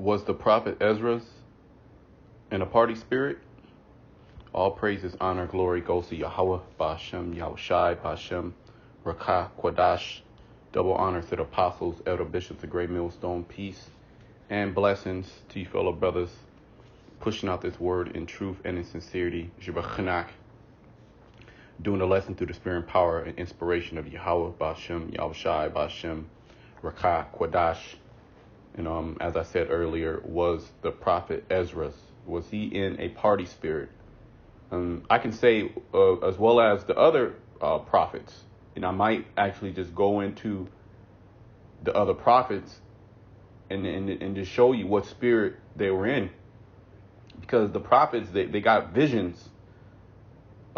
Was the prophet Ezra's in a party spirit? All praises, honor, glory goes to Yahweh, Ba'ashem, Yahushai, Ba'ashem, Rakah, Quadash. Double honor to the apostles, elder bishops, the great millstone, peace and blessings to you fellow brothers, pushing out this word in truth and in sincerity. Jibach, doing the lesson through the spirit and power and inspiration of Yahweh, Ba'ashem, Yahushai, Ba'ashem, Rakah, Quadash. And as I said earlier, was the prophet Ezra, was he in a party spirit? I can say as well as the other prophets, and I might actually just go into the other prophets and just show you what spirit they were in. Because the prophets, they got visions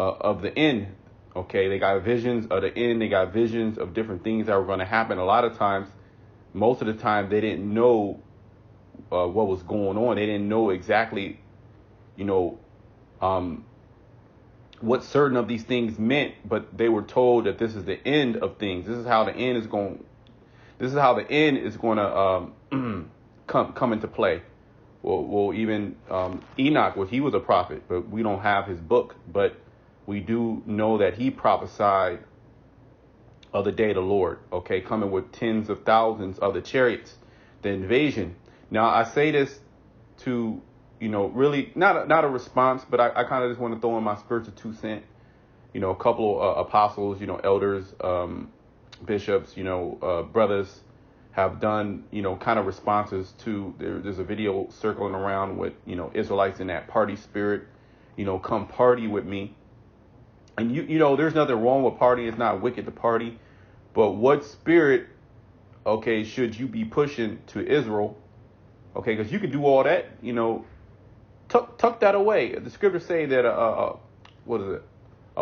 of the end. Okay, they got visions of the end. They got visions of different things that were going to happen. A lot of times, most of the time, they didn't know what was going on. They didn't know exactly, what certain of these things meant, but they were told that this is the end of things. This is how the end is going. This is how the end is going to come into play. Well, even Enoch, he was a prophet, but we don't have his book. But we do know that he prophesied of the day of the Lord. Okay, coming with tens of thousands of the chariots, the invasion. Now I say this to really not a response, but I kind of just want to throw in my spiritual 2 cents. A couple of apostles, elders, bishops, brothers have done, kind of responses to there's a video circling around with, Israelites in that party spirit, come party with me. And, there's nothing wrong with partying. It's not wicked to party. But what spirit, okay, should you be pushing to Israel? Okay, because you can do all that, tuck that away. The scriptures say that a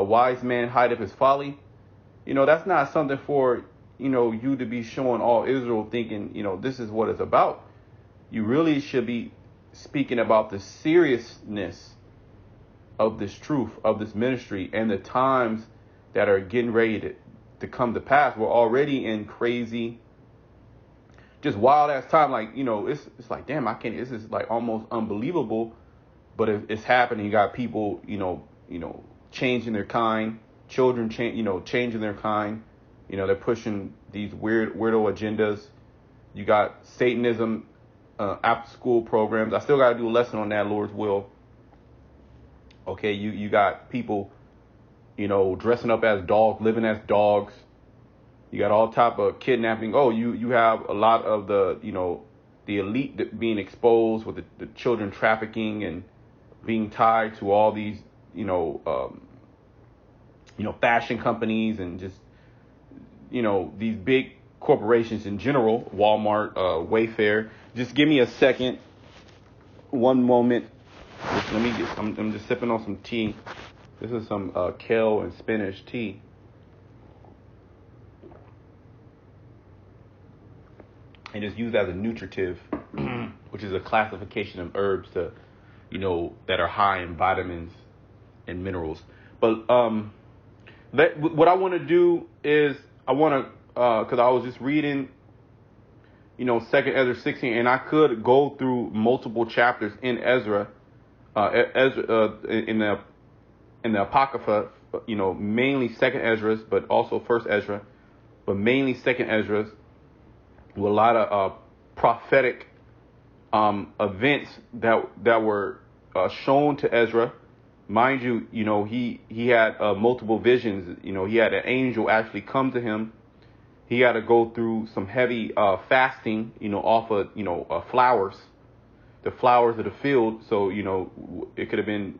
wise man hideth his folly. That's not something for you to be showing all Israel, thinking this is what it's about. You really should be speaking about the seriousness of this truth, of this ministry, and the times that are getting ready to come to pass. We're already in crazy, just wild ass time. Like it's like, damn, I can't. This is like almost unbelievable. But it's happening. You got people, changing their kind, children, changing their kind. They're pushing these weirdo agendas. You got Satanism, after school programs. I still got to do a lesson on that, Lord's will. Okay, you got people, dressing up as dogs, living as dogs. You got all type of kidnapping. Oh, you have a lot of the elite being exposed with the children trafficking and being tied to all these, fashion companies and just, these big corporations in general, Walmart, Wayfair. Just give me a second, one moment. I'm just sipping on some tea. This is some kale and spinach tea. And it's used as a nutritive, which is a classification of herbs to, that are high in vitamins and minerals. But what I want to do is I want to, because I was just reading, 2nd Ezra 16, and I could go through multiple chapters in Ezra, in the Apocrypha, mainly 2nd Ezra, but also 1st Ezra, but mainly 2nd Ezra, with a lot of prophetic events that were shown to Ezra. Mind you, he had multiple visions. He had an angel actually come to him. He had to go through some heavy fasting, off of flowers, the flowers of the field. So, it could have been,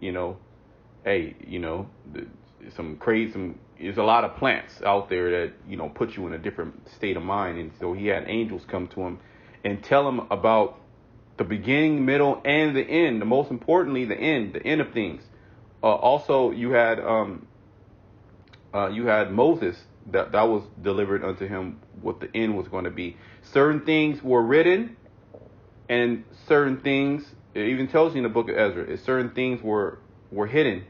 there's a lot of plants out there that, put you in a different state of mind. And so he had angels come to him and tell him about the beginning, middle, and the end. The most importantly, the end of things. Also, you had Moses that was delivered unto him what the end was going to be. Certain things were written, and certain things, it even tells you in the book of Ezra, certain things were hidden.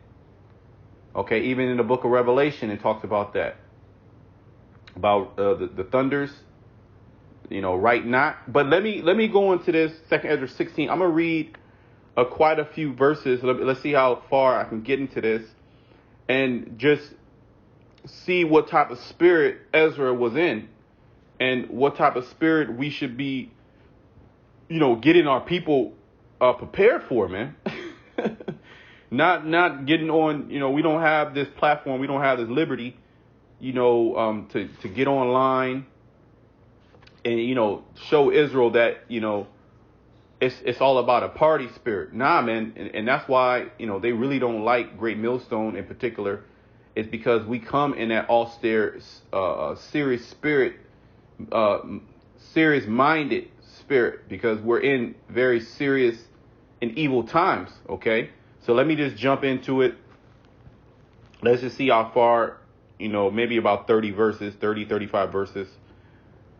Okay, even in the book of Revelation, it talks about that, about the thunders, right not. But let me go into this Second Ezra 16. I'm gonna read quite a few verses. Let's see how far I can get into this, and just see what type of spirit Ezra was in, and what type of spirit we should be, getting our people prepared for, man. Not getting on. We don't have this platform. We don't have this liberty, to get online and show Israel that it's all about a party spirit. Nah, man, and that's why they really don't like Great Millstone in particular. It's because we come in that austere, serious spirit, serious-minded spirit, because we're in very serious and evil times. Okay, so let me just jump into it. Let's just see how far, maybe about 35 verses.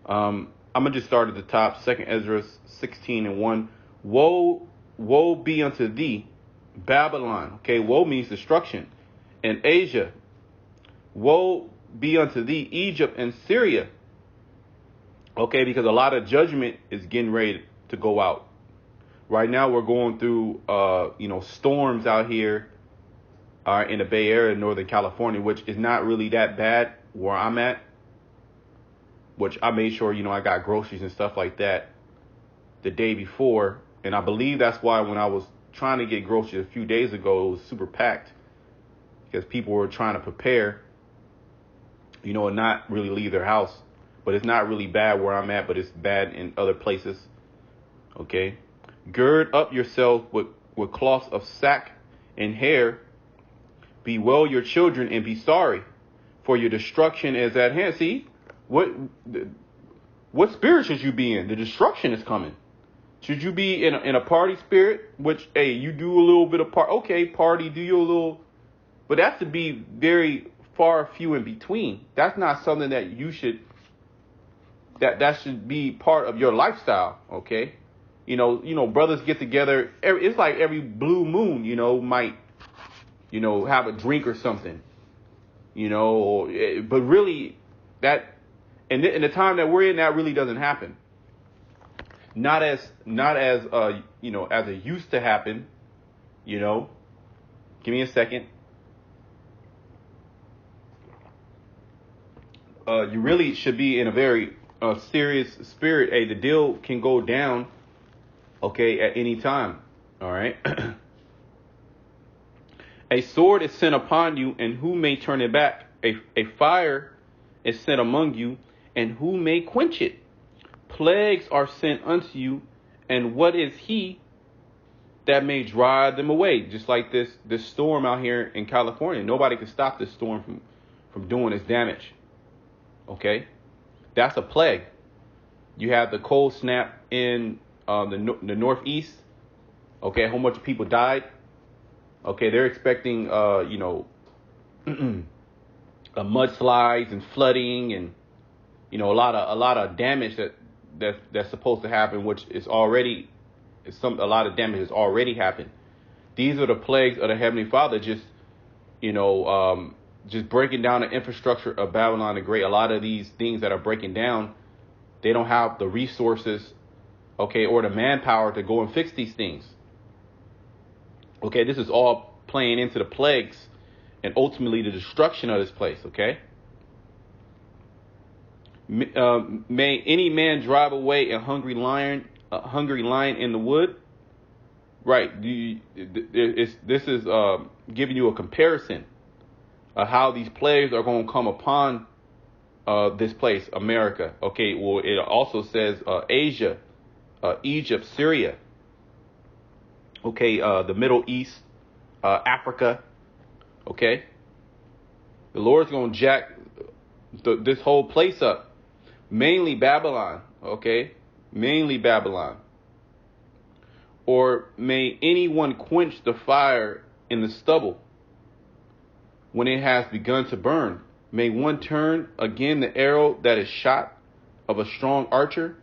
I'm going to just start at the top. 2 Ezra 16:1. Woe be unto thee, Babylon. Okay, woe means destruction. And Asia. Woe be unto thee, Egypt and Syria. Okay, because a lot of judgment is getting ready to go out. Right now we're going through, storms out here in the Bay Area, Northern California, which is not really that bad where I'm at. Which I made sure, I got groceries and stuff like that the day before. And I believe that's why when I was trying to get groceries a few days ago, it was super packed. Because people were trying to prepare, and not really leave their house. But it's not really bad where I'm at, but it's bad in other places. Okay. Gird up yourself with cloths of sack and hair. Bewail your children and be sorry, for your destruction is at hand. See? What spirit should you be in? The destruction is coming. Should you be in a party spirit? Which, hey, you do a little bit of party, do you a little, but that's to be very far few in between. That's not something that you should. That should be part of your lifestyle. Okay, brothers get together. It's like every blue moon. Might have a drink or something. But really that. And in the time that we're in, that really doesn't happen. Not as as it used to happen. Give me a second. You really should be in a very serious spirit. Hey, the deal can go down. Okay, at any time. All right. A sword is sent upon you, and who may turn it back? A fire is sent among you, and who may quench it? Plagues are sent unto you, and what is he that may drive them away? Just like this storm out here in California. Nobody can stop this storm from doing its damage. Okay? That's a plague. You have the cold snap in the Northeast. Okay, a whole bunch of people died. Okay, they're expecting, mudslides and flooding and, a lot of damage that's supposed to happen, which is already a lot of damage has already happened. These are the plagues of the Heavenly Father, just breaking down the infrastructure of Babylon the Great. A lot of these things that are breaking down, they don't have the resources, okay, or the manpower to go and fix these things. Okay, this is all playing into the plagues and ultimately the destruction of this place, okay? May any man drive away a hungry lion in the wood? Right. This is giving you a comparison of how these plagues are going to come upon this place, America. Okay. Well, it also says Asia, Egypt, Syria. Okay. The Middle East, Africa. Okay. The Lord's going to jack this whole place up. Mainly Babylon, okay? Mainly Babylon. Or may anyone quench the fire in the stubble when it has begun to burn? May one turn again the arrow that is shot of a strong archer?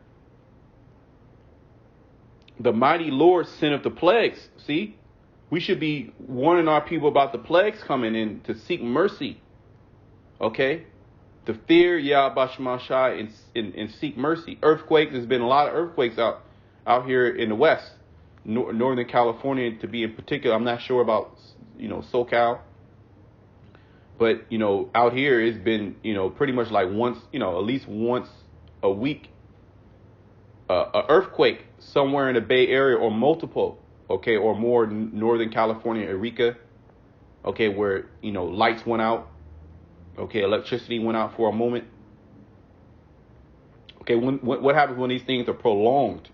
The mighty Lord sendeth the plagues. See? We should be warning our people about the plagues coming in to seek mercy. Okay? to fear Yahweh Shema Shai and seek mercy. Earthquakes. There's been a lot of earthquakes out here in the West, Northern California to be in particular. I'm not sure about SoCal, but out here it's been pretty much like once at least once a week, a earthquake somewhere in the Bay Area or multiple, okay, or more Northern California, Eureka, okay, where lights went out, okay, electricity went out for a moment. Okay, what happens when these things are prolonged?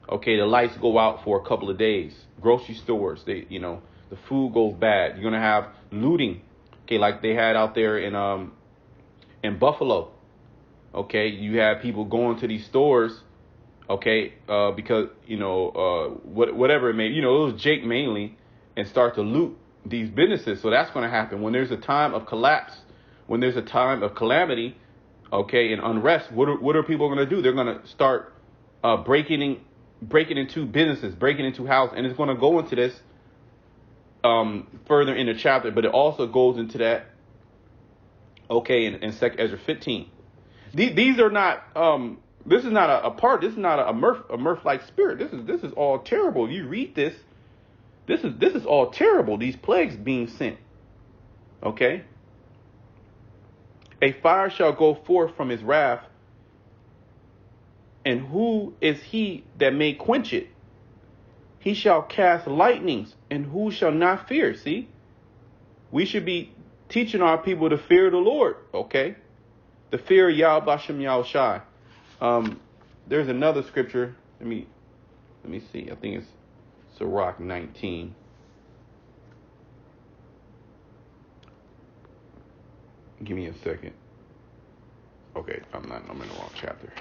Okay, the lights go out for a couple of days. Grocery stores, the food goes bad. You're gonna have looting, okay, like they had out there in Buffalo. Okay, you have people going to these stores, okay, because whatever it may, it was Jake mainly, and start to loot these businesses. So that's going to happen when there's a time of collapse, when there's a time of calamity, okay, and unrest. What are people going to do? They're going to start breaking into businesses, breaking into houses, and it's going to go into this further in the chapter, but it also goes into that, okay, in 2nd Ezra 15. These are not. This is not a part. This is not a mirth-like spirit. This is all terrible. You read this. This is all terrible. These plagues being sent. Okay. A fire shall go forth from his wrath, and who is he that may quench it? He shall cast lightnings, and who shall not fear? See, we should be teaching our people to fear the Lord. Okay. The fear of Yahweh Shem Yahushai. There's another scripture. Let me see. I think it's Sirach 19. Give me a second. Okay, I'm in the wrong chapter.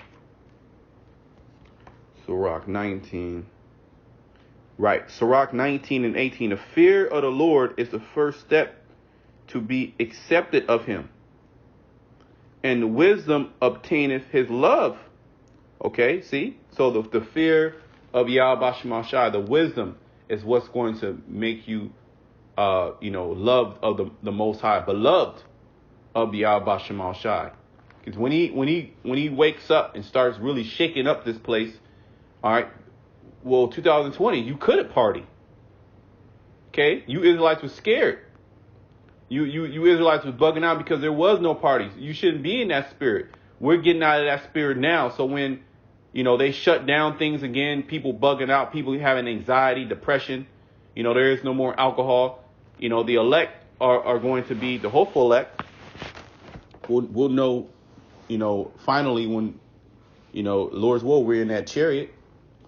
Sirach 19. Right, Sirach 19 and 18. The fear of the Lord is the first step to be accepted of him, and wisdom obtaineth his love. Okay, see? So the fear of Yahweh Shema Shai, the wisdom, is what's going to make you, loved of the Most High, beloved of Yahweh Shema Shai. Because when he wakes up and starts really shaking up this place, all right, well, 2020, you couldn't party. Okay, you Israelites were scared. You Israelites was bugging out because there was no parties. You shouldn't be in that spirit. We're getting out of that spirit now. So when, they shut down things again, people bugging out, people having anxiety, depression, there is no more alcohol. The elect are going to be, the hopeful elect we'll know, finally when, Lord's will, we're in that chariot.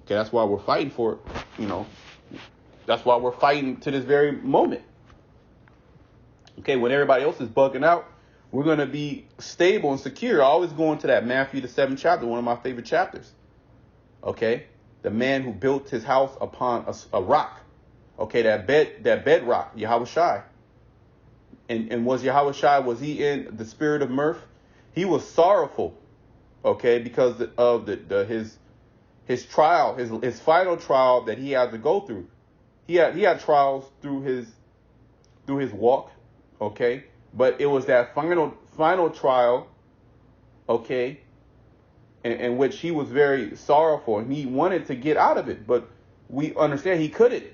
Okay, that's why we're fighting for it. That's why we're fighting to this very moment. Okay, when everybody else is bugging out, we're going to be stable and secure. I always go into that Matthew the 7th chapter, one of my favorite chapters. Okay, the man who built his house upon a rock. Okay, that bedrock, Yahweh Shai. And was Yahweh Shai, was he in the spirit of mirth? He was sorrowful, okay, because of his trial, his final trial that he had to go through. He had trials through his walk. Okay, but it was that final trial, okay, in which he was very sorrowful and he wanted to get out of it, but we understand he couldn't.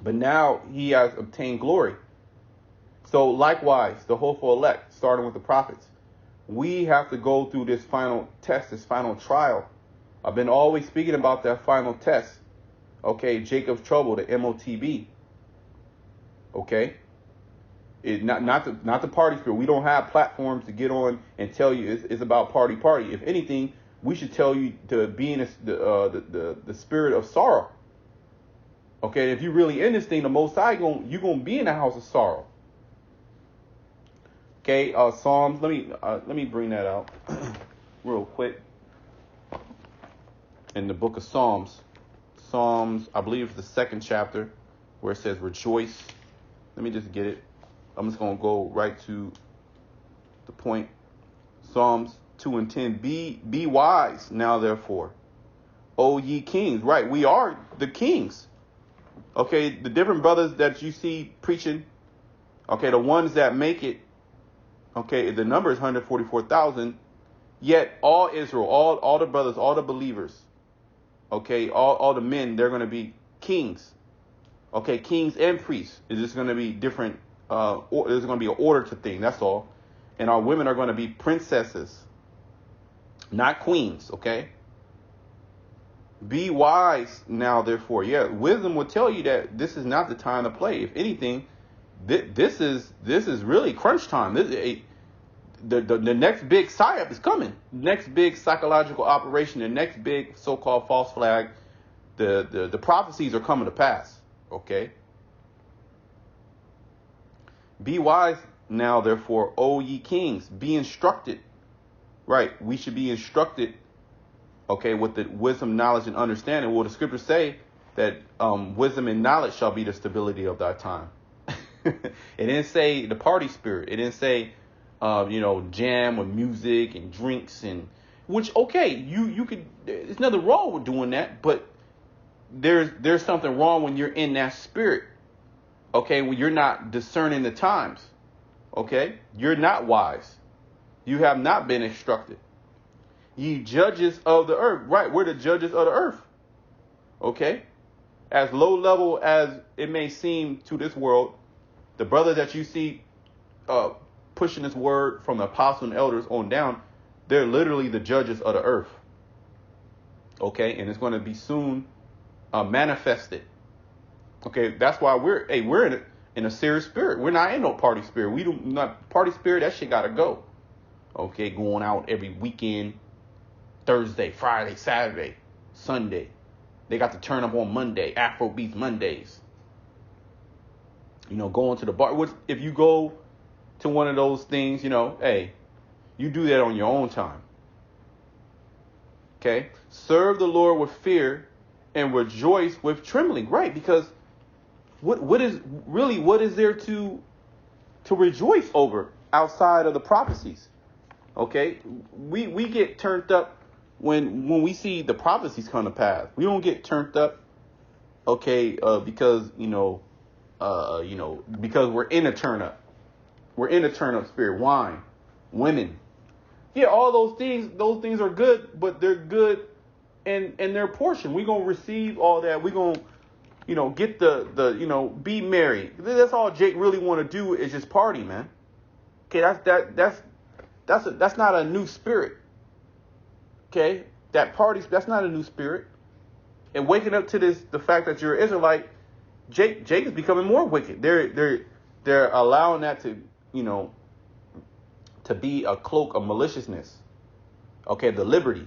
But now he has obtained glory. So likewise, the hopeful elect, starting with the prophets, we have to go through this final test, this final trial. I've been always speaking about that final test. Okay, Jacob's trouble, the MOTB. Okay. Not the party spirit. We don't have platforms to get on and tell you it's about party. If anything, we should tell you to be in the spirit of sorrow. Okay, if you're really in this thing, the Most High you're gonna be in the house of sorrow. Okay, Psalms. Let me bring that out real quick. In the book of Psalms, I believe it's the 2nd chapter, where it says rejoice. Let me just get it. I'm just going to go right to the point. Psalms 2 and 10. Be wise now, therefore, O ye kings. Right, we are the kings. Okay, the different brothers that you see preaching, okay, the ones that make it, Okay, the number is 144,000. Yet all Israel, all the brothers, all the believers, okay, all the men, they're going to be kings. Okay, kings and priests. It's just going to be different. There's going to be an order to things. That's all. And our women are going to be princesses, not queens. Okay. Be wise now, therefore. Yeah, wisdom will tell you that this is not the time to play. If anything, this is really crunch time. The next big psyop is coming. Next big psychological operation. The next big so-called false flag. The prophecies are coming to pass. Okay. Be wise now, therefore, O ye kings. Be instructed. Right. We should be instructed. Okay, with the wisdom, knowledge, and understanding. Well, the scriptures say that wisdom and knowledge shall be the stability of thy time. It didn't say the party spirit. It didn't say, jam with music and drinks and which, okay, you could. There's nothing wrong with doing that, but there's something wrong when you're in that spirit. Okay, when you're not discerning the times. Okay, you're not wise. You have not been instructed. Ye judges of the earth. Right, we're the judges of the earth. Okay? As low level as it may seem to this world, the brother that you see pushing this word from the apostles and elders on down, they're literally the judges of the earth. Okay? And it's going to be soon manifested. Okay? That's why we're in a serious spirit. We're not in no party spirit. We do not party spirit. That shit got to go. Okay? Going out every weekend. Thursday, Friday, Saturday, Sunday. They got to turn up on Monday, Afrobeats Mondays. Going to the bar. Which, if you go to one of those things, hey, you do that on your own time. Okay? Serve the Lord with fear and rejoice with trembling. Right, because what is there to rejoice over outside of the prophecies? Okay? We get turned up when we see the prophecies come to pass. We don't get turned up, okay, because because we're in a turn up. We're in a turn up spirit. Wine, women, yeah, all those things are good, but they're good in their portion. We're gonna receive all that. We're gonna, get the be merry. That's all Jake really want to do is just party, man. Okay, that's not a new spirit. Okay, that party, that's not a new spirit. And waking up to the fact that you're an Israelite, Jake is becoming more wicked. They're allowing that to be a cloak of maliciousness. Okay, the liberty.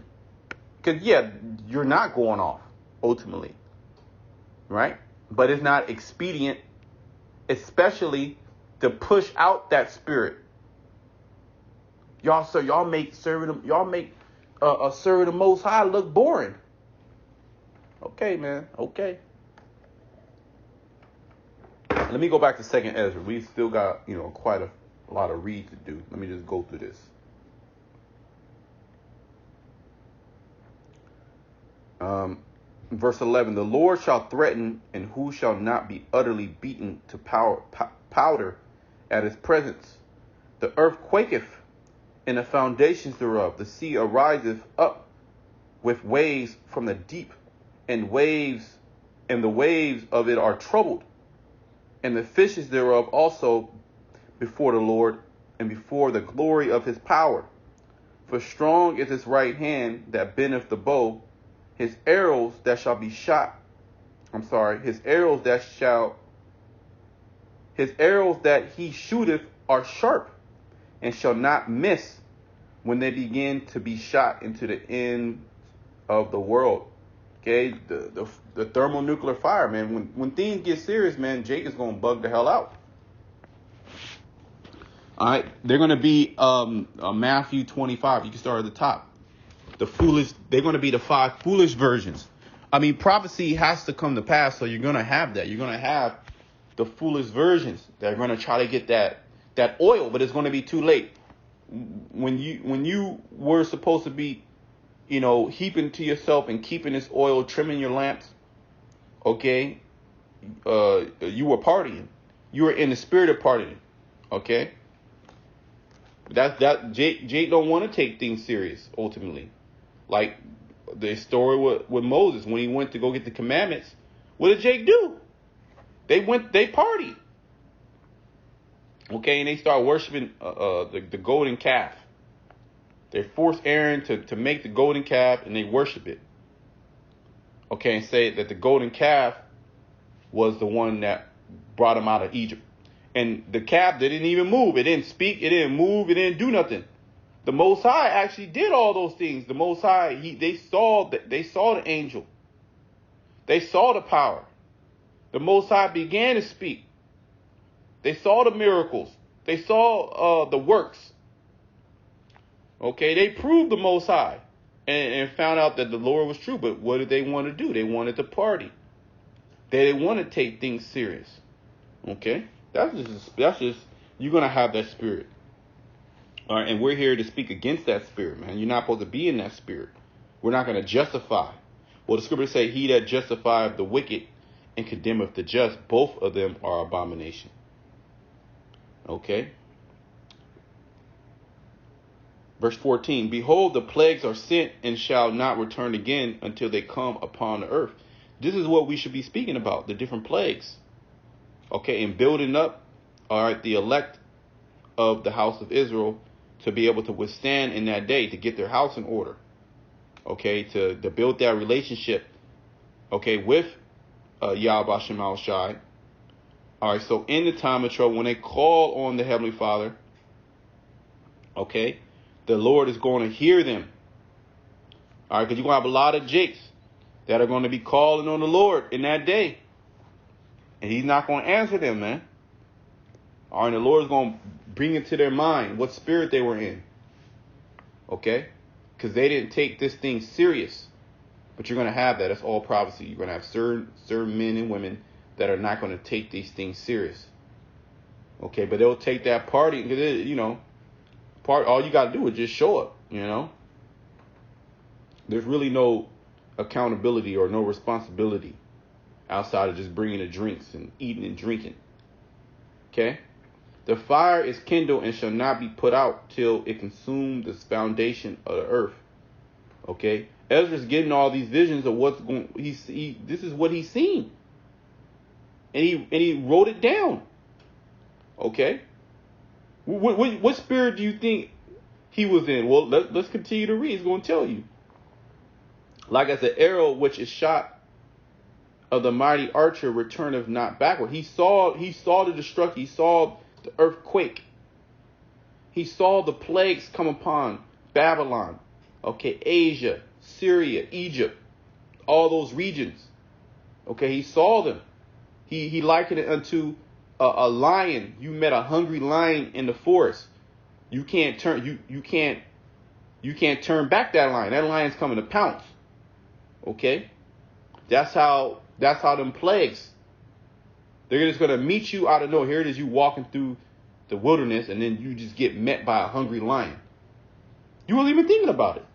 Because you're not going off ultimately, right? But it's not expedient, especially to push out that spirit. Y'all make serving the Most High look boring. Okay, man. Okay. Let me go back to 2nd Ezra. We still got, quite a lot of read to do. Let me just go through this. Verse 11. The Lord shall threaten, and who shall not be utterly beaten to powder at his presence? The earth quaketh, and the foundations thereof. The sea ariseth up with waves from the deep, and the waves of it are troubled, and the fishes thereof also before the Lord, and before the glory of his power. For strong is his right hand that bendeth the bow. His arrows that he shooteth are sharp, and shall not miss when they begin to be shot into the end of the world. Okay, the thermonuclear fire, man. When things get serious, man, Jake is gonna bug the hell out. All right, they're gonna be Matthew 25. You can start at the top. They're gonna be the 5 foolish virgins. I mean, prophecy has to come to pass, so you're gonna have that. You're gonna have the foolish virgins. They're gonna try to get that oil, but it's gonna be too late. When you were supposed to be, heaping to yourself and keeping this oil, trimming your lamps, okay, you were partying. You were in the spirit of partying, okay? That Jake don't want to take things serious ultimately. Like the story with Moses when he went to go get the commandments. What did Jake do? They partied. Okay, and they start worshiping the golden calf. They forced Aaron to make the golden calf, and they worship it. Okay, and say that the golden calf was the one that brought them out of Egypt. And the calf, they didn't even move. It didn't speak. It didn't move. It didn't do nothing. The Most High actually did all those things. The Most High, they saw the angel. They saw the power. The Most High began to speak. They saw the miracles. They saw the works. Okay, they proved the Most High and found out that the Lord was true. But what did they want to do? They wanted to party. They didn't want to take things serious. Okay, that's just you're gonna have that spirit. All right, and we're here to speak against that spirit, man. You're not supposed to be in that spirit. We're not going to justify. Well, the scriptures say, "He that justifieth the wicked and condemneth the just, both of them are abomination." Okay. Verse 14, "Behold, the plagues are sent and shall not return again until they come upon the earth." This is what we should be speaking about, the different plagues. Okay, and building up, all right, the elect of the house of Israel to be able to withstand in that day, to get their house in order. Okay, to build that relationship, okay, with Yahweh Shem Shai. All right, so in the time of trouble, when they call on the Heavenly Father, okay, the Lord is going to hear them. All right, because you're going to have a lot of Jakes that are going to be calling on the Lord in that day. And he's not going to answer them, man. All right, the Lord is going to bring it to their mind what spirit they were in. Okay? Because they didn't take this thing serious. But you're going to have that. That's all prophecy. You're going to have certain men and women that are not going to take these things serious. Okay, but they'll take that party. You know, all you got to do is just show up, you know. There's really no accountability or no responsibility outside of just bringing the drinks and eating and drinking. Okay? The fire is kindled and shall not be put out till it consume the foundation of the earth. Okay? Ezra's getting all these visions of what's going. This is what he's seen, and he wrote it down. Okay? What spirit do you think he was in? Well, let's continue to read. It's going to tell you. Like as an arrow which is shot of the mighty archer returneth not backward. He saw the destruction. He saw the earthquake. He saw the plagues come upon Babylon, okay, Asia, Syria, Egypt, all those regions. Okay, he saw them. He likened it unto a lion. You met a hungry lion in the forest. You can't turn back that lion. That lion's coming to pounce. Okay, that's how them plagues. They're just going to meet you out of nowhere. Here it is, you walking through the wilderness, and then you just get met by a hungry lion. You weren't even thinking about it.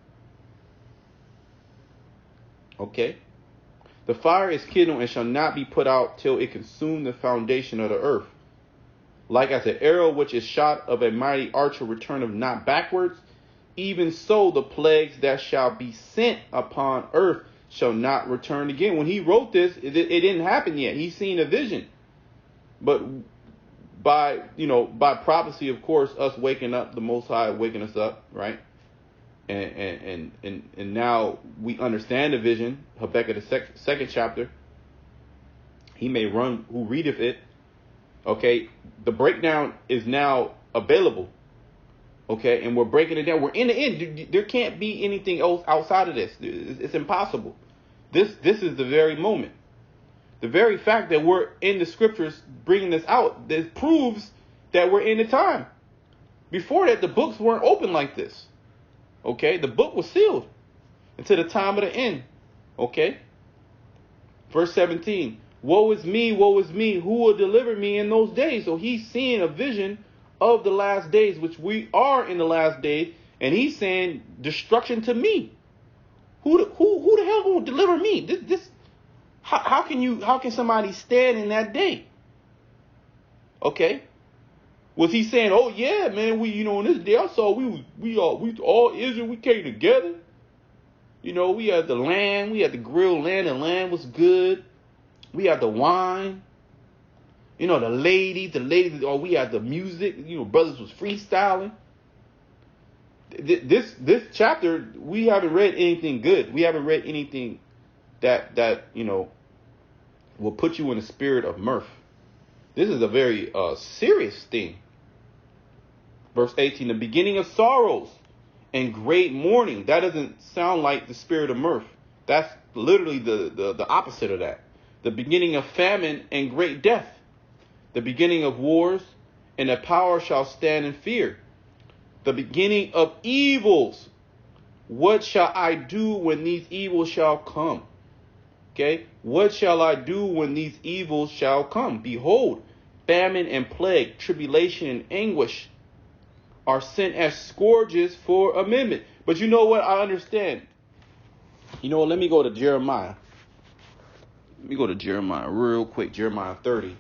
Okay? The fire is kindled and shall not be put out till it consume the foundation of the earth. Like as an arrow which is shot of a mighty archer returneth not backwards, even so the plagues that shall be sent upon earth shall not return again. When he wrote this, it didn't happen yet. He's seen a vision. But by prophecy, of course, us waking up, the Most High waking us up, right? And now we understand the vision. Habakkuk, the second chapter. He may run who readeth it. Okay, the breakdown is now available. Okay, and we're breaking it down. We're in the end. There can't be anything else outside of this. It's impossible. This is the very moment. The very fact that we're in the scriptures bringing this out, this proves that we're in the time. Before that, the books weren't open like this. Okay, the book was sealed until the time of the end. Okay, verse 17. Woe is me, who will deliver me in those days? So he's seeing a vision of the last days, which we are in the last days, and he's saying destruction to me. Who the hell will deliver me? How can somebody stand in that day? Okay. Was he saying, oh yeah, man, in this day I saw we all Israel, we came together. We had the land, we had the grilled land, the land was good. We had the wine, the ladies, we had the music, brothers was freestyling. This chapter, we haven't read anything good. We haven't read anything that will put you in the spirit of mirth. This is a very serious thing. Verse 18, the beginning of sorrows and great mourning. That doesn't sound like the spirit of mirth. That's literally the opposite of that. The beginning of famine and great death. The beginning of wars, and the power shall stand in fear. The beginning of evils. What shall I do when these evils shall come? Okay. What shall I do when these evils shall come? Behold, famine and plague, tribulation and anguish are sent as scourges for amendment. But you know what? I understand. Let me go to Jeremiah. Let me go to Jeremiah real quick. Jeremiah 30.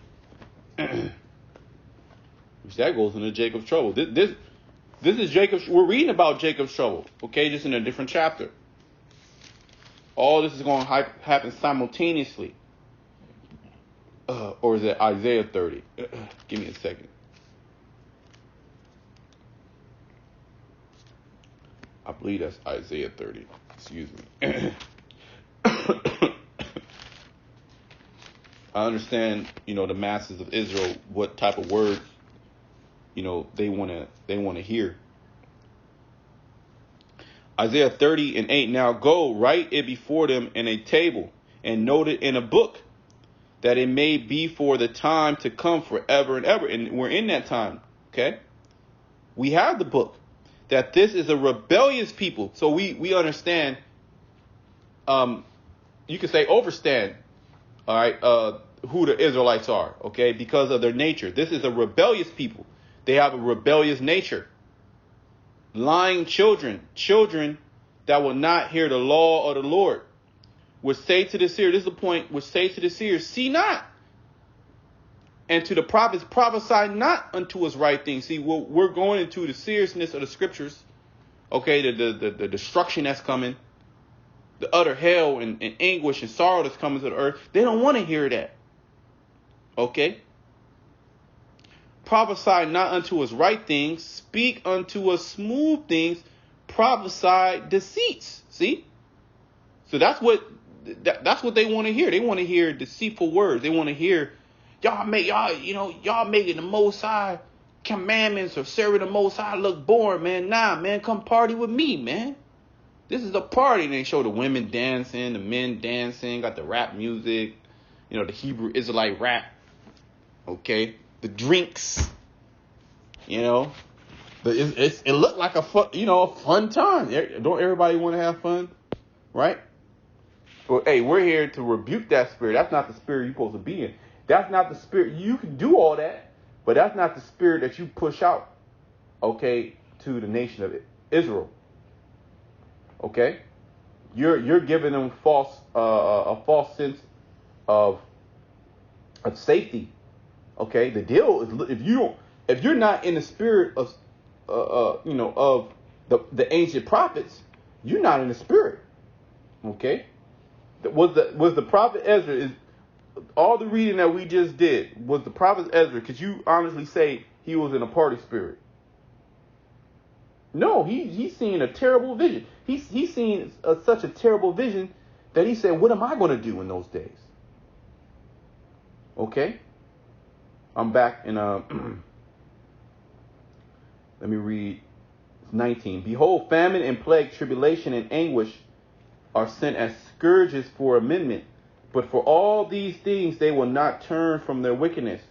Which that goes into Jacob's trouble. This is Jacob's. We're reading about Jacob's trouble. Okay, just in a different chapter. All this is going to happen simultaneously. Or is it Isaiah 30? Give me a second. I believe that's Isaiah 30. Excuse me. I understand, the masses of Israel, what type of words, they want to hear. Isaiah 30:8. Now go, write it before them in a table, and note it in a book, that it may be for the time to come forever and ever. And we're in that time. Okay. We have the book. That this is a rebellious people. So we understand, you could say overstand, all right, who the Israelites are, okay, because of their nature. This is a rebellious people. They have a rebellious nature. Lying children that will not hear the law of the Lord, would say to the seer, this is the point, would say to the seer, see not. And to the prophets, prophesy not unto us right things. See, we're going into the seriousness of the scriptures. Okay, the destruction that's coming. The utter hell and anguish and sorrow that's coming to the earth. They don't want to hear that. Okay. Prophesy not unto us right things. Speak unto us smooth things. Prophesy deceits. See? So that's what they want to hear. They want to hear deceitful words. They want to hear y'all making the Most High commandments or serving the Most High look boring, man. Nah, man, come party with me, man. This is a party. And they show the women dancing, the men dancing, got the rap music, the Hebrew Israelite rap. Okay, the drinks. It looked like a fun time. Don't everybody want to have fun, right? Well, hey, we're here to rebuke that spirit. That's not the spirit you're supposed to be in. That's not the spirit. You can do all that, but that's not the spirit that you push out, okay, to the nation of Israel. Okay, you're giving them a false sense of safety. Okay, the deal is if you're not in the spirit of of the ancient prophets, you're not in the spirit. Okay, was the prophet Ezra all the reading that we just did, was the prophet Edra, could you honestly say he was in a party spirit? No, he's seeing a terrible vision. He's seeing such a terrible vision that he said, what am I going to do in those days? Okay. I'm back in, let me read 19. Behold, famine and plague, tribulation and anguish are sent as scourges for amendment. But for all these things, they will not turn from their wickedness,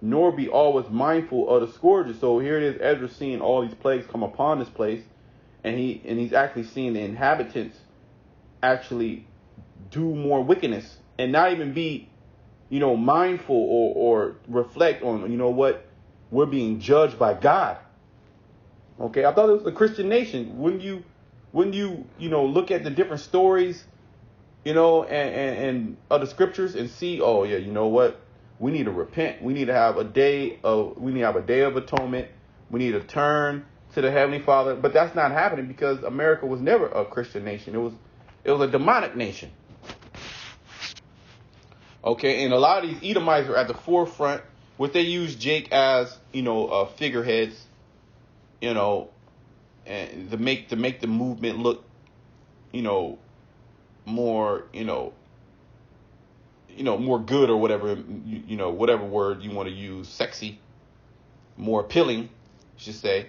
nor be always mindful of the scourges. So here it is, Edra seeing all these plagues come upon this place, and he's actually seeing the inhabitants actually do more wickedness and not even be, mindful or reflect on, what, we're being judged by God. Okay, I thought it was a Christian nation. When you look at the different stories, and other scriptures and see, oh yeah, you know what? We need to repent. We need to have a day of atonement. We need to turn to the Heavenly Father. But that's not happening because America was never a Christian nation. It was a demonic nation. Okay, and a lot of these Edomites are at the forefront. What they use Jake as, figureheads, and to make the movement look, more, more good or whatever, whatever word you want to use, sexy, more appealing, I should say.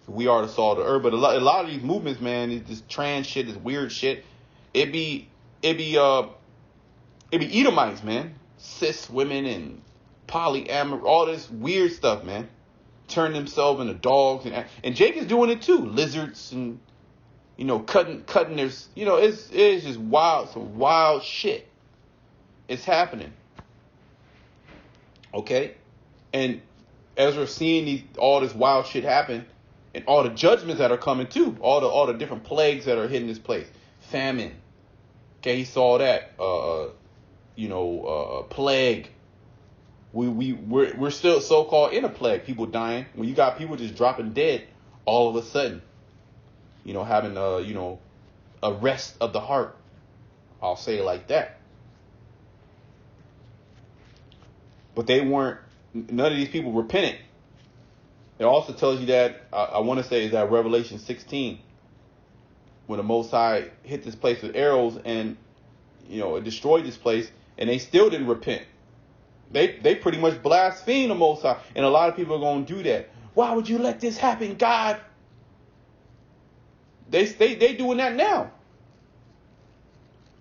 We are the salt of the earth. But a lot of these movements, man, it's this trans shit, this weird shit. It be Edomites, man. Cis women and polyamorous, all this weird stuff, man. Turn themselves into dogs, and Jake is doing it too. Lizards and cutting their, it's just wild, some wild shit. It's happening. Okay, and as we're seeing all this wild shit happen, and all the judgments that are coming too, all the different plagues that are hitting this place, famine. Okay, he saw that. Plague. We're still so-called in a plague. People dying. When you got people just dropping dead all of a sudden, having a rest of the heart. I'll say it like that. But none of these people repented. It also tells you that, I want to say is that Revelation 16, when the Most High hit this place with arrows and, it destroyed this place, and they still didn't repent. They pretty much blasphemed the Most High. And a lot of people are going to do that. Why would you let this happen, God? They doing that now.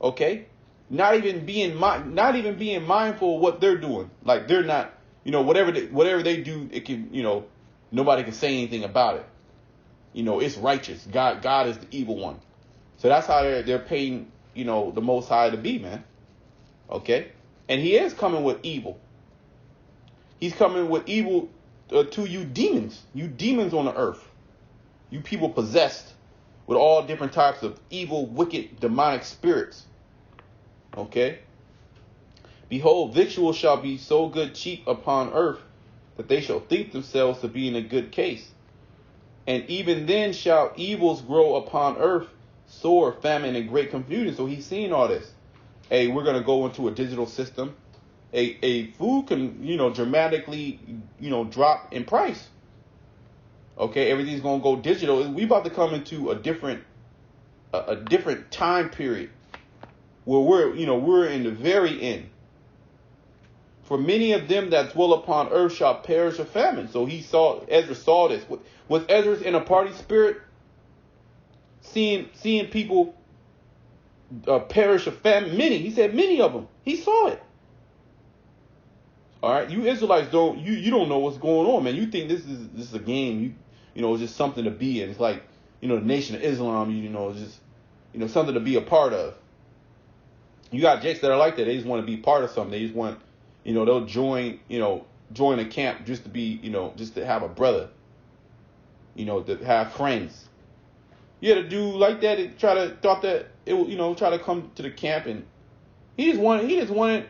Okay? Not even being mindful of what they're doing. Like they're not, whatever they do, it can, nobody can say anything about it. It's righteous. God is the evil one. So that's how they're paying, the Most High to be, man. Okay? And he is coming with evil. He's coming with evil to you demons on the earth. You people possessed with all different types of evil, wicked, demonic spirits. Okay? Behold, victuals shall be so good cheap upon earth that they shall think themselves to be in a good case. And even then shall evils grow upon earth, sore, famine, and great confusion. So he's seeing all this. Hey, we're going to go into a digital system. A food can, dramatically, drop in price. Okay, everything's going to go digital. We about to come into a different time period where we're in the very end. For many of them that dwell upon earth shall perish of famine. So Ezra saw this. Was Ezra in a party spirit? Seeing people perish of famine. He said many of them. He saw it. All right, you Israelites you don't know what's going on, man. You think this is a game. It's just something to be in. It's like the Nation of Islam. Just something to be a part of. You got jakes that are like that. They just want to be part of something. They just want, they'll join a camp just to be, just to have a brother. To have friends. You had a dude like that that thought that it try to come to the camp, and he just wanted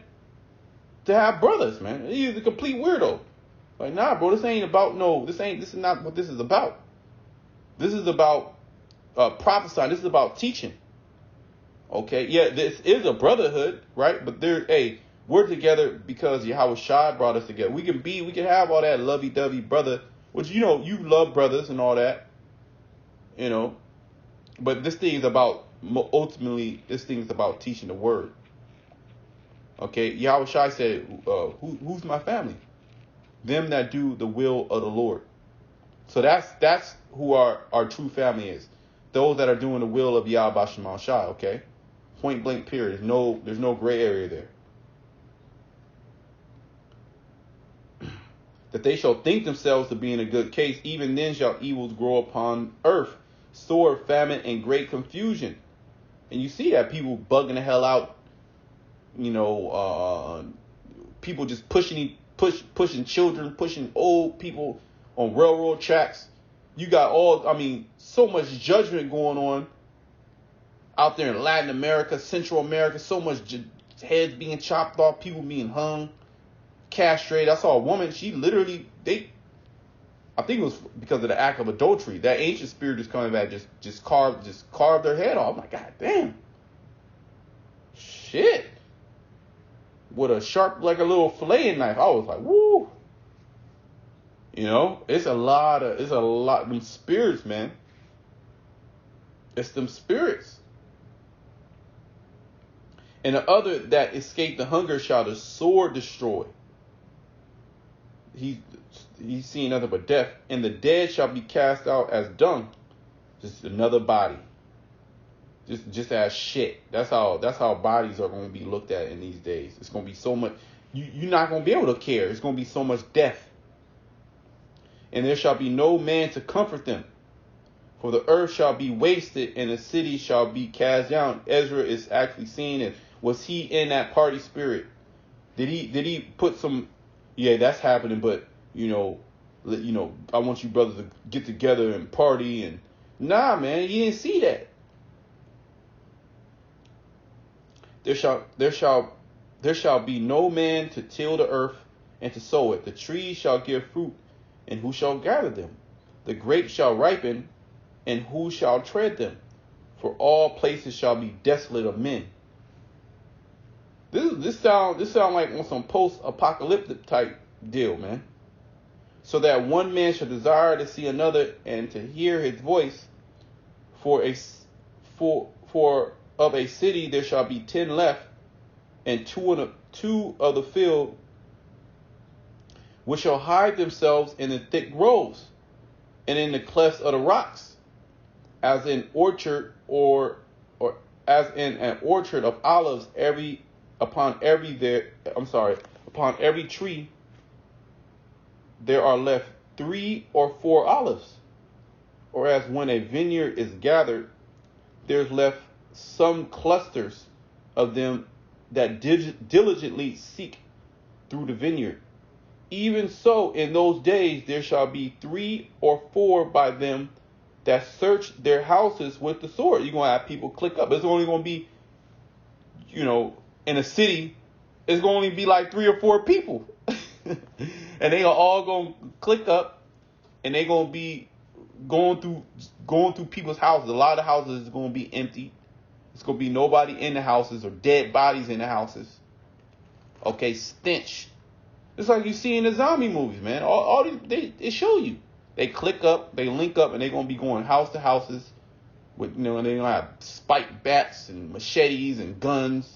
to have brothers, man. He's a complete weirdo. Like, nah, bro, this is not what this is about. This is about prophesying. This is about teaching. Okay, yeah, this is a brotherhood, right? But we're together because Yahweh Shai brought us together. We can have all that lovey-dovey brother, which you love brothers and all that, But this thing is ultimately about teaching the word. Okay, Yahweh Shai said, who's my family? Them that do the will of the Lord. So that's who our true family is. Those that are doing the will of Yahweh Shai, Shai, okay? Point blank period. There's no gray area there. That they shall think themselves to be in a good case, even then shall evils grow upon earth, sore, famine, and great confusion. And you see that people bugging the hell out, people just pushing children, pushing old people on railroad tracks. You got so much judgment going on out there in Latin America, Central America, so much heads being chopped off, people being hung. castrated. I saw a woman. She literally, I think it was because of the act of adultery. That ancient spirit is coming back. Just carved her head off. I'm like, God damn. Shit. With a sharp, like a little filleting knife. I was like, woo. You know, it's a lot them spirits, man. It's them spirits. And the other that escaped the hunger shall the sword destroy. He's seen nothing but death. And the dead shall be cast out as dung. Just another body. Just as shit. That's how bodies are going to be looked at in these days. It's going to be so much. You're not going to be able to care. It's going to be so much death. And there shall be no man to comfort them. For the earth shall be wasted and the city shall be cast down. Ezra is actually seeing it. Was he in that party spirit? Did he put some, yeah, that's happening, but you know, I want you brothers to get together and party and nah, man, he didn't see that. There shall be no man to till the earth and to sow it. The trees shall give fruit, and who shall gather them? The grapes shall ripen, and who shall tread them? For all places shall be desolate of men. This sound like on some post-apocalyptic type deal, man. So that one man shall desire to see another and to hear his voice. For of a city there shall be 10 left, and two of the field, which shall hide themselves in the thick groves, and in the clefts of the rocks, as in orchard or as in an orchard of olives. Upon every tree there are left 3 or 4 olives. Or as when a vineyard is gathered, there's left some clusters of them that diligently seek through the vineyard. Even so, in those days there shall be 3 or 4 by them that search their houses with the sword. You're going to have people click up. It's only going to be, in a city, it's going to only be like 3 or 4 people. And they are all going to click up, and they're going to be going through people's houses. A lot of houses is going to be empty. It's going to be nobody in the houses or dead bodies in the houses. Okay, stench. It's like you see in the zombie movies, man. All these, they show you. They click up, they link up, and they're going to be going house to houses with, and they're going to have spiked bats and machetes and guns.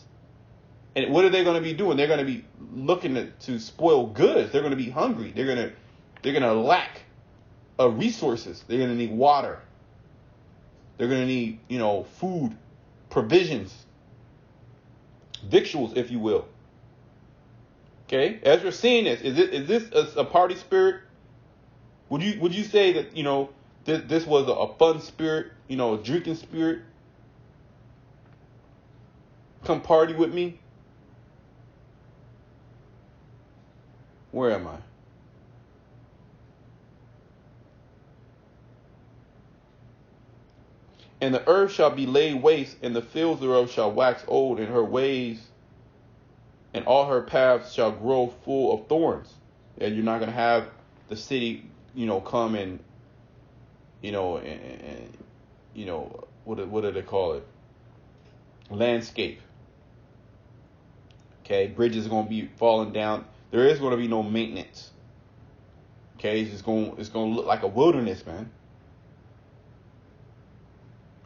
And what are they going to be doing? They're going to be looking to spoil goods. They're going to be hungry. They're going to lack resources. They're going to need water. They're going to need, food, provisions, victuals, if you will. Okay, Ezra seeing this. Is this a party spirit? Would you say that this was a fun spirit? A drinking spirit? Come party with me. Where am I? And the earth shall be laid waste, and the fields thereof shall wax old, and her ways and all her paths shall grow full of thorns. And you're not going to have the city, come and, what do they call it? Landscape. Okay, bridges are going to be falling down. There is going to be no maintenance. Okay, it's going to look like a wilderness, man.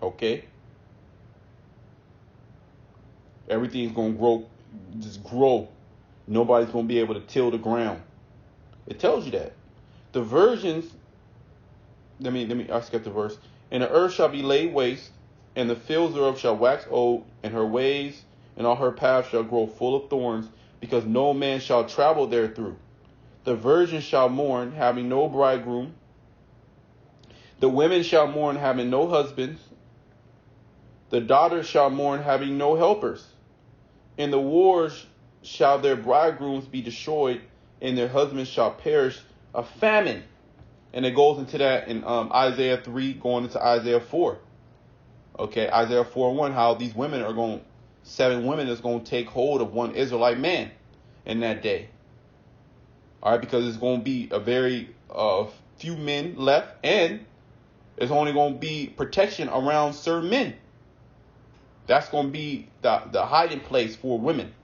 Okay. Everything's going to grow. Nobody's going to be able to till the ground. It tells you that. The virgins, I skipped the verse. And the earth shall be laid waste, and the fields thereof shall wax old, and her ways and all her paths shall grow full of thorns, because no man shall travel therethrough. The virgin shall mourn, having no bridegroom. The women shall mourn, having no husbands. The daughters shall mourn, having no helpers. In the wars shall their bridegrooms be destroyed, and their husbands shall perish of famine. And it goes into that in Isaiah 3, going into Isaiah 4. Okay, Isaiah 4:1, how these women are going, 7 women is going to take hold of one Israelite man in that day. All right, because it's going to be a very few men left, and it's only going to be protection around certain men. That's going to be the hiding place for women.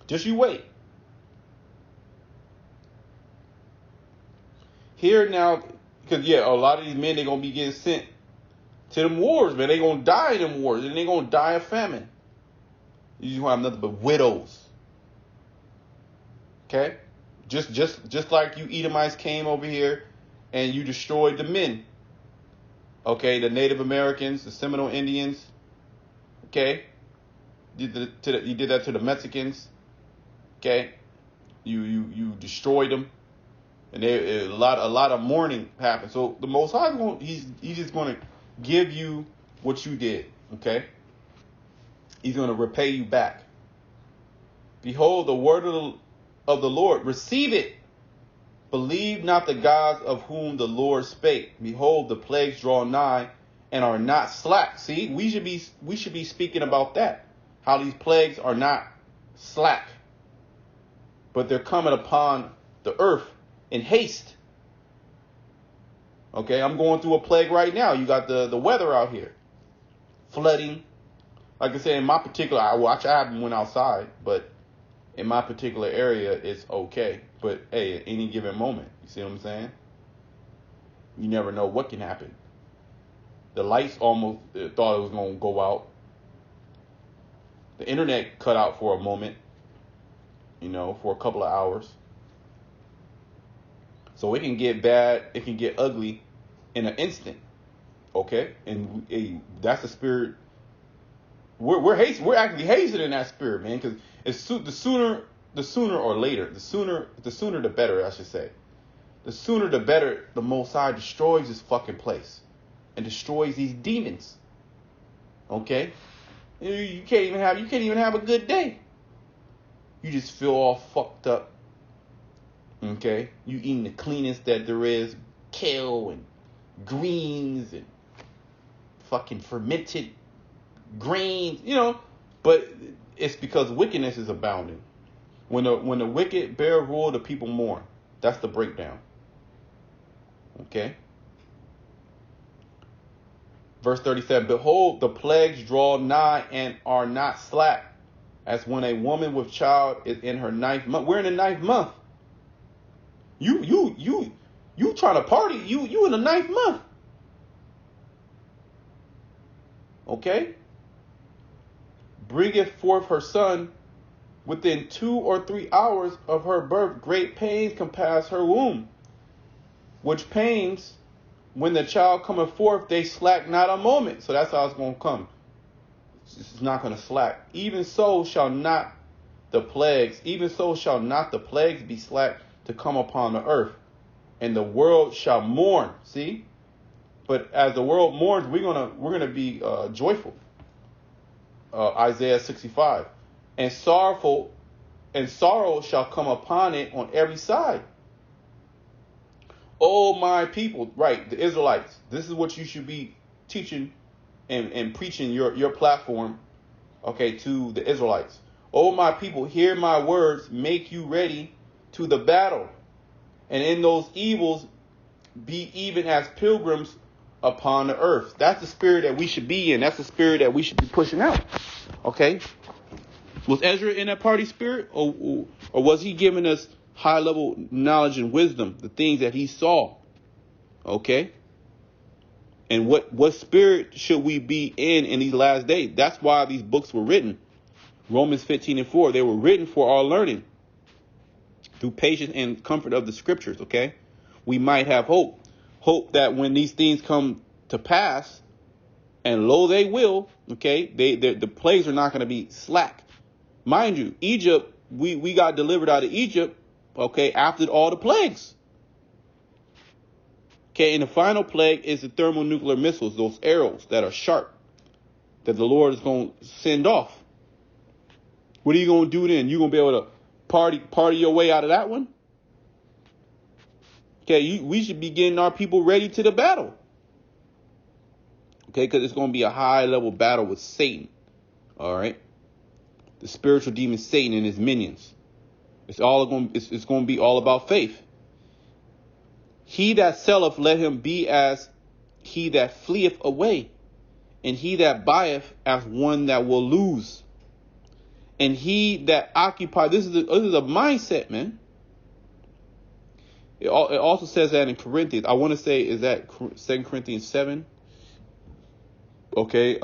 Just you wait. Here now, because a lot of these men, they're going to be getting sent to them wars, man. They're going to die in them wars, and they're going to die of famine. You just have nothing but widows. Okay? Just like you Edomites came over here and you destroyed the men. Okay, the Native Americans, the Seminole Indians. Okay? You did that to the Mexicans. Okay? You destroyed them. And a lot of mourning happened. So the Most High, he's just going to give you what you did. Okay? He's going to repay you back. Behold, the word of the Lord. Receive it. Believe not the gods of whom the Lord spake. Behold, the plagues draw nigh and are not slack. See, we should be speaking about that. How these plagues are not slack, but they're coming upon the earth in haste. Okay, I'm going through a plague right now. You got the weather out here, flooding. Like I said, in my particular, I haven't went outside, but in my particular area, it's okay. But hey, at any given moment, you see what I'm saying? You never know what can happen. The lights almost thought it was going to go out. The internet cut out for a moment, for a couple of hours. So it can get bad, it can get ugly in an instant. Okay? And that's the spirit. We're actually hazing in that spirit, man, because the sooner or later, the sooner the better, I should say. The sooner the better, the Most High destroys this fucking place and destroys these demons. Okay? You can't even have a good day. You just feel all fucked up. Okay? You eating the cleanest that there is, kale and greens and fucking fermented grains, but it's because wickedness is abounding. When the wicked bear rule, the people mourn. That's the breakdown. Okay? Verse 37, behold, the plagues draw nigh and are not slack, as when a woman with child is in her 9th month. We're in the 9th month. You trying to party, you in the 9th month. Okay? Bringeth forth her son within 2 or 3 hours of her birth. Great pains compass her womb. Which pains, when the child cometh forth, they slack not a moment. So that's how it's going to come. It's not going to slack. Even so shall not the plagues be slack to come upon the earth. And the world shall mourn. See? But as the world mourns, we're gonna be joyful. Isaiah 65. And sorrow shall come upon it on every side. Oh, my people, right, the Israelites, this is what you should be teaching and preaching your platform, okay, to the Israelites. Oh, my people, hear my words, make you ready to the battle. And in those evils, be even as pilgrims upon the earth. That's the spirit that we should be in. That's the spirit that we should be pushing out. Okay? Was Ezra in that party spirit? Or was he giving us high level knowledge and wisdom, the things that he saw? Okay? And what spirit should we be in these last days? That's why these books were written. Romans 15:4. They were written for our learning. Through patience and comfort of the scriptures. Okay? We might have hope. Hope that when these things come to pass, and lo they will, okay, the plagues are not going to be slack. Mind you, Egypt, we got delivered out of Egypt, okay, after all the plagues. Okay, and the final plague is the thermonuclear missiles, those arrows that are sharp, that the Lord is going to send off. What are you going to do then? You going to be able to party your way out of that one? Okay, we should be getting our people ready to the battle. Okay, because it's going to be a high-level battle with Satan. All right? The spiritual demon Satan and his minions. It's going to be all about faith. He that selleth, let him be as he that fleeth away, and he that buyeth as one that will lose. And he that occupies, this is a mindset, man. It also says that in Corinthians. I want to say, is that 2 Corinthians 7? Okay.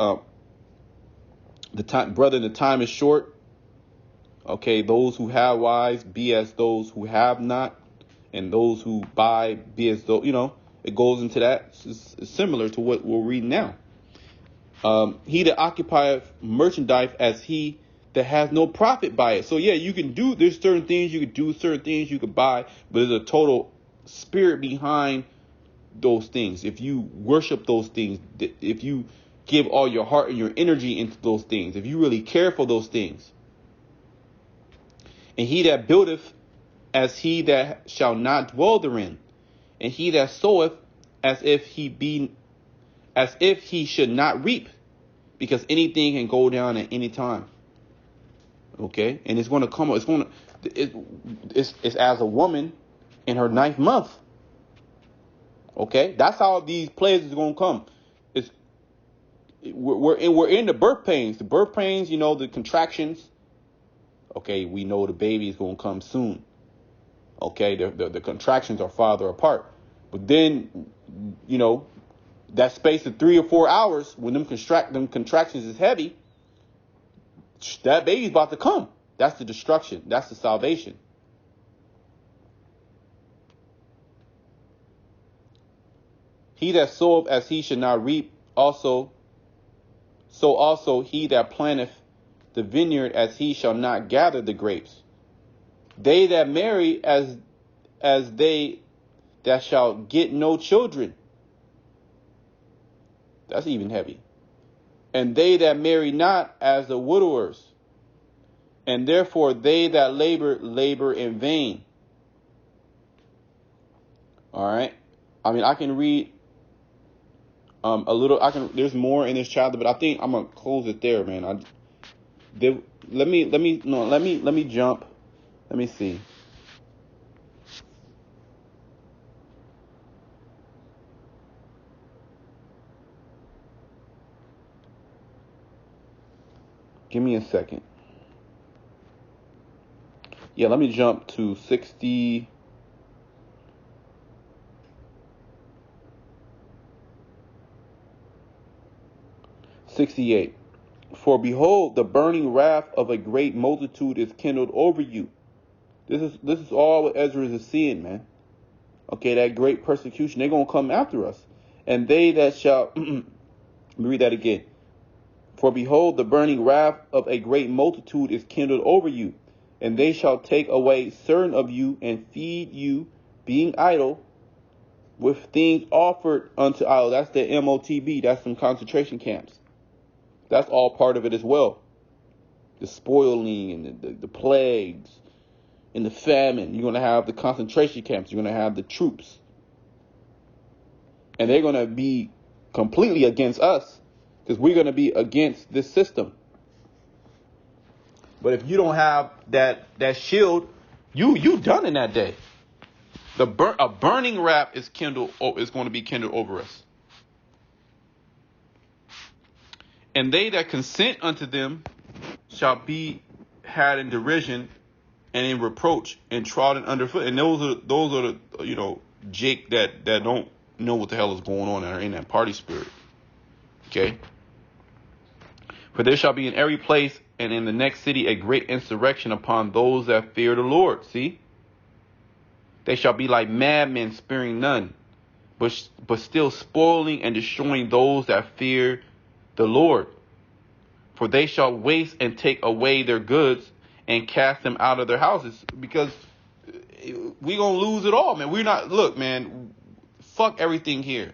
The time is short. Okay. Those who have wives, be as those who have not. And those who buy, be as though, it goes into that. It's similar to what we're reading now. He that occupieth merchandise as he that has no profit by it. So yeah, there's certain things you could do, certain things you could buy, but there's a total spirit behind those things. If you worship those things, if you give all your heart and your energy into those things, if you really care for those things. And he that buildeth as he that shall not dwell therein, and he that soweth as if he should not reap, because anything can go down at any time. Okay, and it's going to come. It's as a woman in her 9th month. Okay, that's how these plagues is going to come. We're in the birth pains. The birth pains, the contractions. Okay, we know the baby is going to come soon. Okay, the contractions are farther apart, but then that space of 3 or 4 hours when them contractions is heavy. That baby's about to come. That's the destruction. That's the salvation. He that soweth as he should not reap, so also he that planteth the vineyard as he shall not gather the grapes. They that marry as they that shall get no children. That's even heavy. And they that marry not as the widowers. And therefore they that labor in vain. All right. I mean, I can read a little. There's more in this chapter, but I think I'm gonna close it there, man. Let me jump. Let me see. Give me a second. Yeah, let me jump to 68. For behold, the burning wrath of a great multitude is kindled over you. This is all what Ezra is seeing, man. Okay, that great persecution, they're going to come after us. And they that shall, let me read that again. For behold, the burning wrath of a great multitude is kindled over you, and they shall take away certain of you and feed you, being idle, with things offered unto idols. That's the MOTB. That's some concentration camps. That's all part of it as well. The spoiling and the plagues and the famine. You're going to have the concentration camps. You're going to have the troops. And they're going to be completely against us, because we're going to be against this system. But if you don't have that shield, you done in that day. A burning wrath is going to be kindled over us. And they that consent unto them shall be had in derision and in reproach and trodden underfoot. And those are the Jake that don't know what the hell is going on and are in that party spirit. Okay. For there shall be in every place and in the next city a great insurrection upon those that fear the Lord. See? They shall be like madmen, sparing none, but still spoiling and destroying those that fear the Lord. For they shall waste and take away their goods and cast them out of their houses, because we're going to lose it all, man. Look, man, fuck everything here.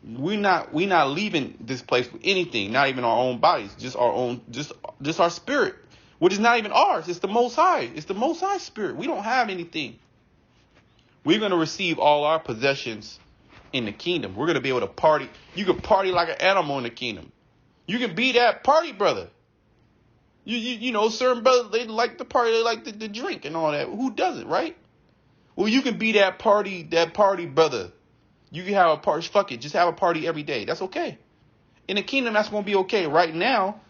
We're not leaving this place with anything, not even our own bodies, just our own, just our spirit, which is not even ours. It's the Most High. It's the Most High spirit. We don't have anything. We're going to receive all our possessions in the kingdom. We're going to be able to party. You can party like an animal in the kingdom. You can be that party brother. You know, certain brothers, they like the party, they like the drink and all that. Who doesn't, right? Well, you can be that party brother. You can have a party. Fuck it, just have a party every day. That's okay. In the kingdom, that's gonna be okay. Right now,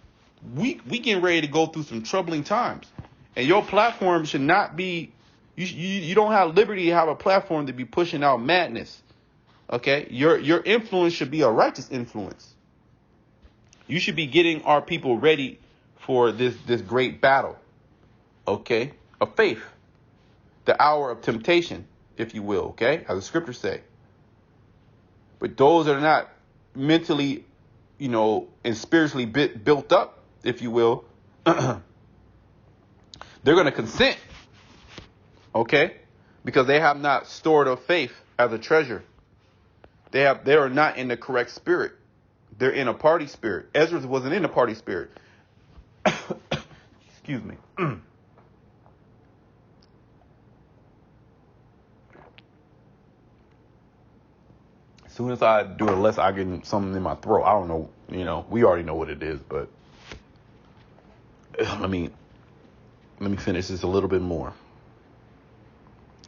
we getting ready to go through some troubling times, and your platform should not be. You don't have liberty to have a platform to be pushing out madness. Okay, your influence should be a righteous influence. You should be getting our people ready for this great battle, okay, of faith, the hour of temptation, if you will, okay, as the scriptures say. But those that are not mentally, you know, and spiritually built up, if you will, they're going to consent, okay, because they have not stored up faith as a treasure. They are not in the correct spirit. They're in a party spirit. Ezra wasn't in a party spirit. Excuse me. As soon as I do it less, I get something in my throat. I don't know. You know, we already know what it is, but let me finish this a little bit more.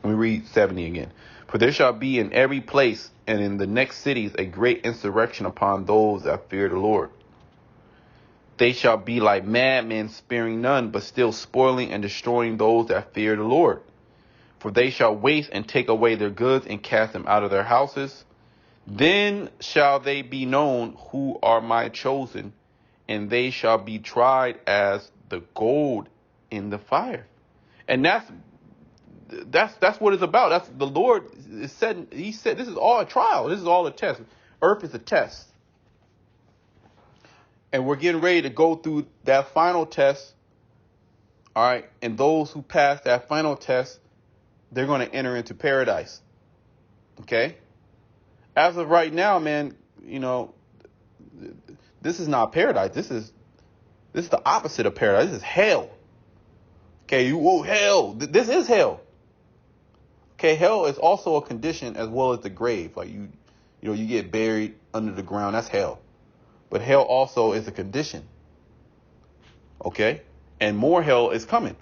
Let me read 70 again. For there shall be in every place and in the next cities a great insurrection upon those that fear the Lord. They shall be like madmen, sparing none, but still spoiling and destroying those that fear the Lord. For they shall waste and take away their goods and cast them out of their houses. Then shall they be known who are my chosen, and they shall be tried as the gold in the fire. And that's what it's about. That's the Lord is said. He said this is all a trial. This is all a test. Earth is a test. And we're getting ready to go through that final test. All right. And those who pass that final test, they're going to enter into paradise. Okay. As of right now, man, you know, this is not paradise. This is the opposite of paradise. This is hell. Okay. Hell. This is hell. Okay. Hell is also a condition as well as the grave. Like you get buried under the ground. That's hell. But hell also is a condition. Okay? And more hell is coming.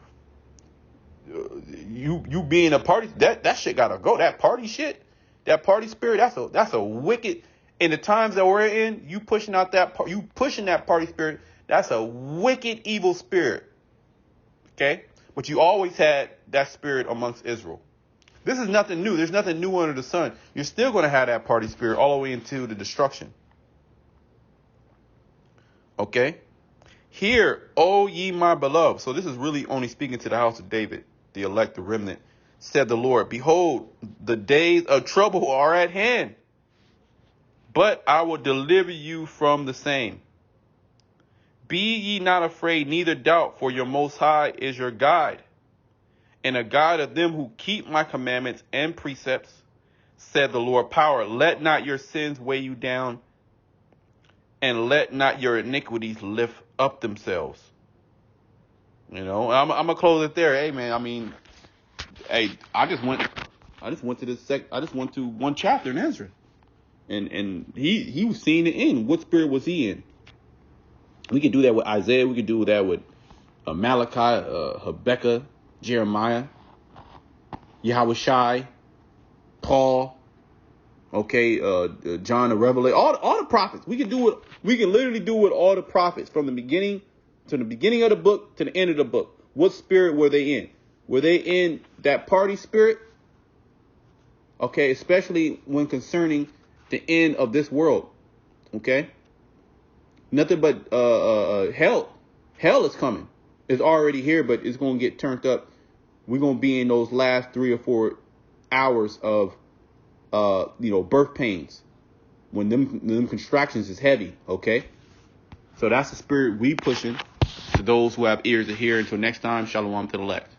You being a party, that shit gotta go. That party shit, that party spirit, that's a wicked. In the times that we're in, you pushing that party spirit, that's a wicked evil spirit. Okay? But you always had that spirit amongst Israel. This is nothing new. There's nothing new under the sun. You're still going to have that party spirit all the way into the destruction. Okay. Hear, O ye my beloved. So this is really only speaking to the house of David, the elect, the remnant. Said the Lord, behold, the days of trouble are at hand, but I will deliver you from the same. Be ye not afraid, neither doubt, for your Most High is your guide, and a guide of them who keep my commandments and precepts, said the Lord power. Let not your sins weigh you down, and let not your iniquities lift up themselves. You know, I'm gonna close it there. Hey, man. I mean, hey, I just went to one chapter in Ezra, and he was seeing the end. What spirit was he in? We could do that with Isaiah. We could do that with Malachi, Habakkuk, Jeremiah, Yahushai, Paul. Okay, John the Revelator, all the prophets. We can literally do it all the prophets from the beginning of the book to the end of the book. What spirit were they in? Were they in that party spirit? Okay, especially when concerning the end of this world. Okay, nothing but hell. Hell is coming. It's already here, but it's going to get turned up. We're going to be in those last 3 or 4 hours of birth pains, when them contractions is heavy. Okay, so that's the spirit we pushing to those who have ears to hear. Until next time, shalom to the elect.